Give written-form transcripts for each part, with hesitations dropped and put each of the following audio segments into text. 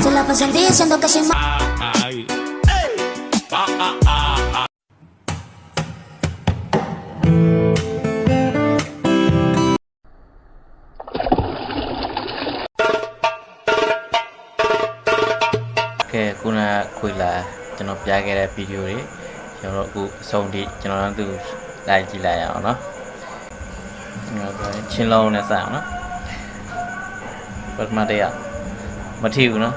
se la pasa el día diciendo que soy más. ကဲခုနခွေလာကျွန်တော်ပြခဲ့တဲ့ဗီဒီယိုတွေကျွန်တော်အခုအဆုံးထိကျွန်တော်တို့လိုက်ကြည့်လိုက်ရအောင်နော်ချင်းလုံးနဲ့စအောင်နော်ပထမတည်းကမထီဘူးနော်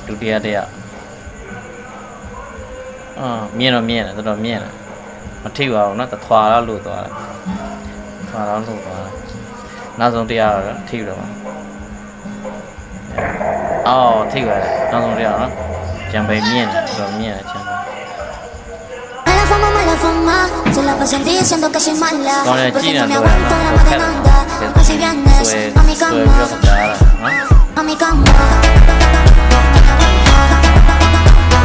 ဒုတိယတည်းကမြင်တော့မြင်တယ်တော်တော်မြင်တယ်မထီပါဘူးနော်တထွာတော့လို့သွားတယ်ထွာတော့လို့သွားတယ်နောက်ဆုံးတရားတော့ထီတော့ပါထိပါတယ်နောက်ဆုံးတရားနော်ကြံပိန်မြင့်တယ်တော်မြင့်တယ်ကြံပိန် Mala fama, se la pasa el día diciendo que soy mala. Con el Porque chino no me tuve aguanto la demanda. Así vienes a mi cama, a mi cama.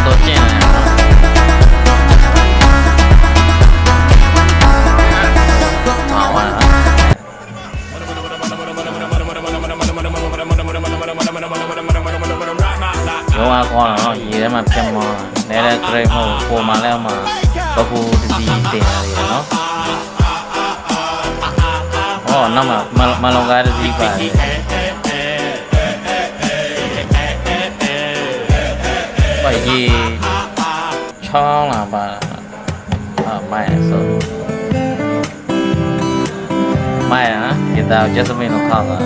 Todo lleno. Qua con nó gì đấy mà xem mà đây là cái hồ mà leo mà có khu gì tiền gì đó nó mà lòng gái gì vậy vậy gì cho là bà mày số mày á thì tao just mình nó không à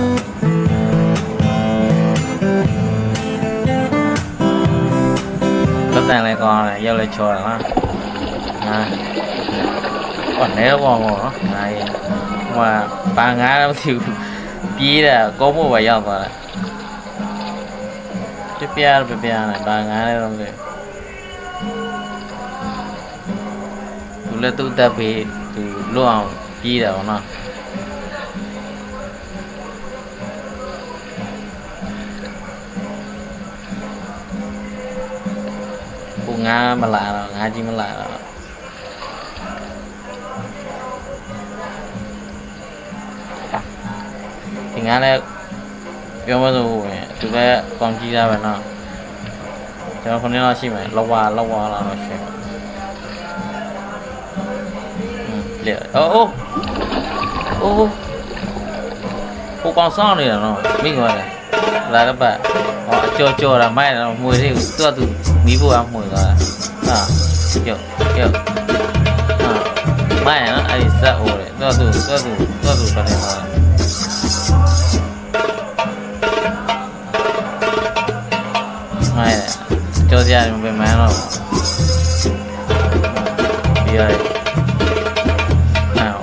đây này con này vô lại chồi đó còn nếu còn nó này mà ba ngái nó thiếu bí là có một vài dòng rồi tiếp bia này ba ngái này không được tụi lên tụi ta bị tụi luôn bí đâu nó ngã mà lạ rồi ngã chi mà lạ rồi thì ngã nàyပြောမလို့သူလည်းကောင်းကြည့်ရပါတော့ကျွန်တော်ခုနကရှိမယ်လောက်ဝါလာတော့ရှိလေအိုးဟိုကောင်ဆောင်နေတာနော်မိခွာတယ်လာတော့ပါကြော်တာမိုက်တော့မွေလေးကိုသူ့မီးဖို့အမွေသွားတာကြောက်မိုက်နော်အဲ့ဒီစက်အိုးတယ်သူ့ပါတယ်သွားမိုက်ကြောစရာမပဲမှန်းတော့ပြီးရတယ်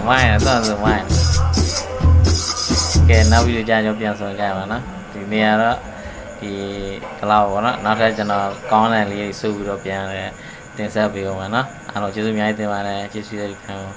မိုက်တော့မိုက်ကဲနောက်ပြီးကြာကြောပြန်ဆောင်ကြပါနော်ဒီနေရာတော့ဒီလောက်ပေါ့နော်နောက်ထပ်ကျွန်တော်ကောင်းတဲ့လေးစုပြီးတော့ပြန်လဲတင်ဆက်ပေးအောင်ပါနော်အားလုံးကျေးဇူးအများကြီးတင်ပါတယ်ကျေးဇူးတင်ပါ